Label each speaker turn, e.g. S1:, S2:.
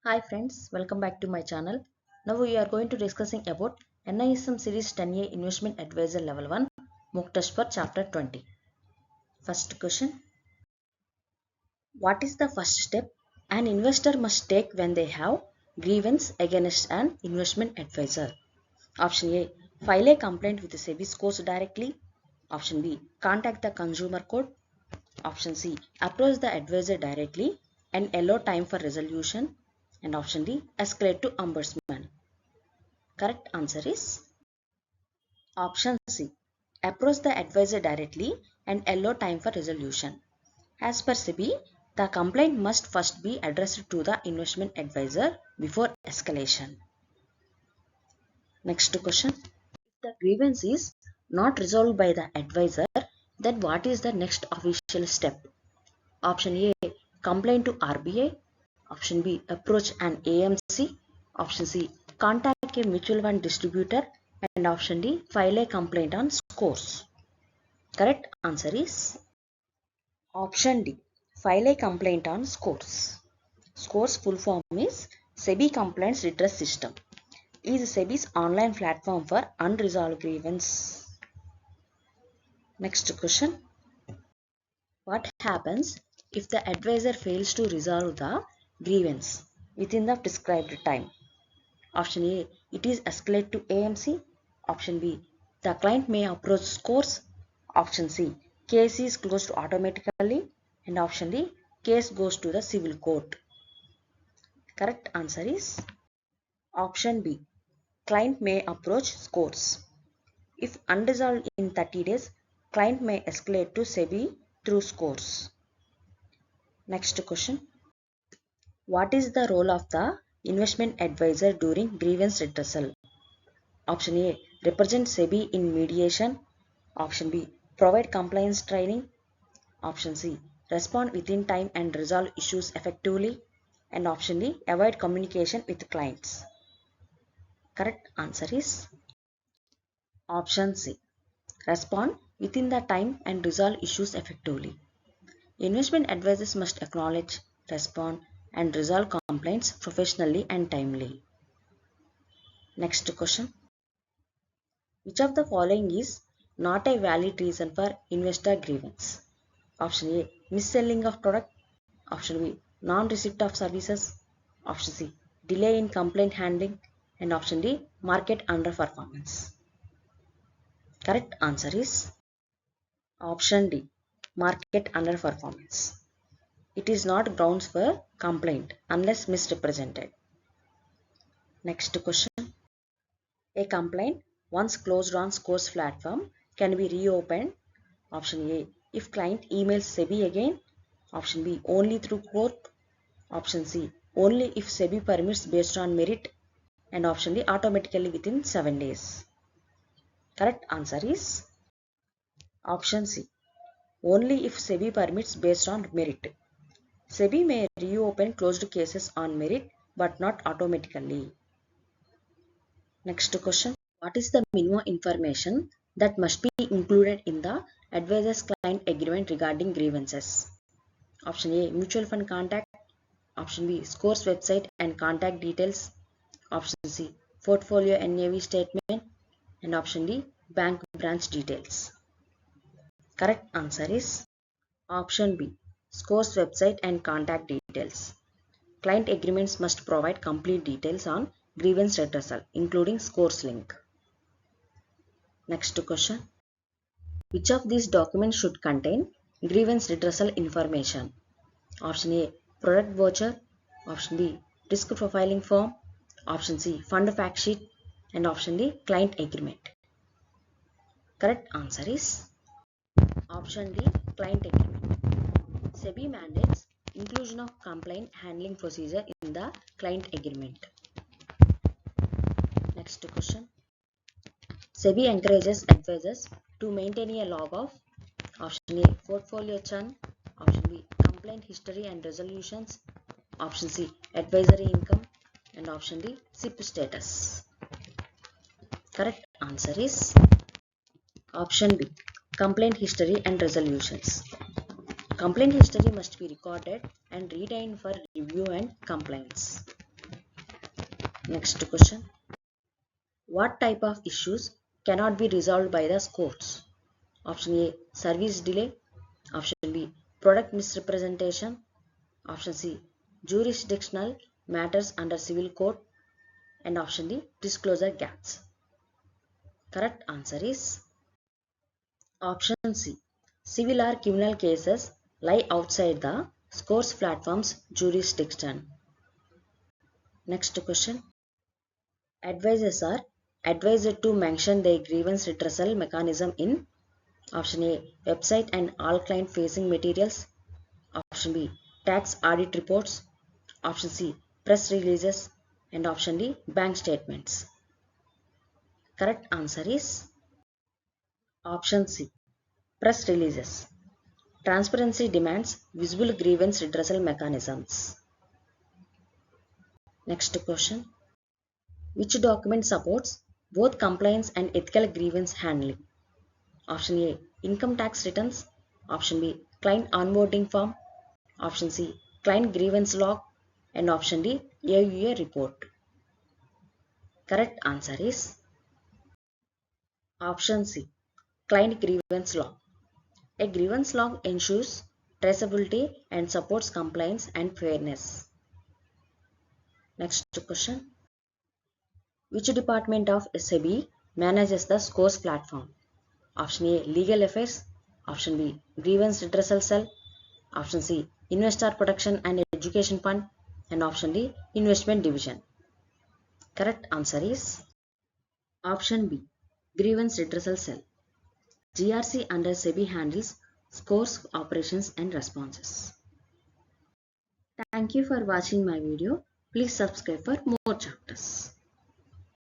S1: Hi friends, welcome back to my channel. Now we are going to discussing about NISM Series 10A Investment Advisor Level 1 Mock Test for Chapter 20. First question. What is the first step an investor must take when they have grievance against an investment advisor? Option A. File a complaint with the SEBI scores directly. Option B. Contact the consumer court. Option C. Approach the advisor directly and allow time for resolution. And option D. Escalate to ombudsman. Correct answer is option C. Approach the advisor directly and allow time for resolution. As per SEBI, the complaint must first be addressed to the investment advisor before escalation. Next question. If the grievance is not resolved by the advisor, then what is the next official step? Option A. Complain to RBI. Option B. Approach an AMC. Option C. Contact a mutual fund distributor. And option D. File a complaint on scores. Correct answer is option D. File a complaint on scores. Scores full form is SEBI Complaints Redress System. Is SEBI's online platform for unresolved grievance. Next question. What happens if the advisor fails to resolve the grievance within the prescribed time? Option A. It is escalated to AMC. Option B. The client may approach scores. Option C. Case is closed automatically. And option D. Case goes to the civil court. Correct answer is option B. Client may approach scores. If unresolved in 30 days, client may escalate to SEBI through scores. Next question. What is the role of the investment advisor during grievance redressal? Option A. Represent SEBI in mediation. Option B. Provide compliance training. Option C. Respond within time and resolve issues effectively. And option D. Avoid communication with clients. Correct answer is option C. Respond within the time and resolve issues effectively. Investment advisors must acknowledge, respond, and resolve complaints professionally and timely. Next question. Which of the following is not a valid reason for investor grievance? Option A. Mis-selling of product. Option B. Non-receipt of services. Option C. Delay in complaint handling. And option D. Market underperformance. Correct answer is option D. Market underperformance. It is not grounds for complaint unless misrepresented. Next question. A complaint once closed on scores platform can be reopened. Option A. If client emails SEBI again. Option B. Only through court. Option C. Only if SEBI permits based on merit. And option D. Automatically within 7 days. Correct answer is option C. Only if SEBI permits based on merit. SEBI may reopen closed cases on merit but not automatically. Next question. What is the minimum information that must be included in the advisor's client agreement regarding grievances? Option A. Mutual fund contact. Option B. Scores website and contact details. Option C. Portfolio NAV statement. And option D. Bank branch details. Correct answer is option B. Scores website and contact details. Client agreements must provide complete details on grievance redressal, including scores link. Next question. Which of these documents should contain grievance redressal information? Option A. Product voucher. Option B. Risk profiling form. Option C. Fund fact sheet. And option D. Client agreement. Correct answer is option D. Client agreement. SEBI mandates inclusion of complaint handling procedure in the client agreement. Next question. SEBI encourages advisors to maintain a log of option A. Portfolio churn. Option B. Complaint history and resolutions. Option C. Advisory income. And option D. SIP status. Correct answer is option B. Complaint history and resolutions. Complaint history must be recorded and retained for review and complaints. Next question. What type of issues cannot be resolved by the courts? Option A, service delay. Option B, product misrepresentation. Option C, jurisdictional matters under civil code. And option D, disclosure gaps. Correct answer is option C. Civil or criminal cases lie outside the scores platform's jurisdiction. Next question. Advisors are advised to mention their grievance redressal mechanism in option A, website and all client facing materials. Option B, tax audit reports. Option C, press releases. And option D, bank statements. Correct answer is option C, press releases. Transparency demands visible grievance redressal mechanisms. Next question. Which document supports both compliance and ethical grievance handling? Option A, income tax returns. Option B, client onboarding form. Option C, client grievance log. And option D, AUA report. Correct answer is option C, client grievance log. A grievance log ensures traceability and supports compliance and fairness. Next question. Which department of SEBI manages the scores platform? Option A, legal affairs. Option B, grievance redressal cell. Option C, investor protection and education fund. And option D, investment division. Correct answer is option B, grievance redressal cell. GRC under SEBI handles scores, operations and responses. Thank you for watching my video. Please subscribe for more chapters.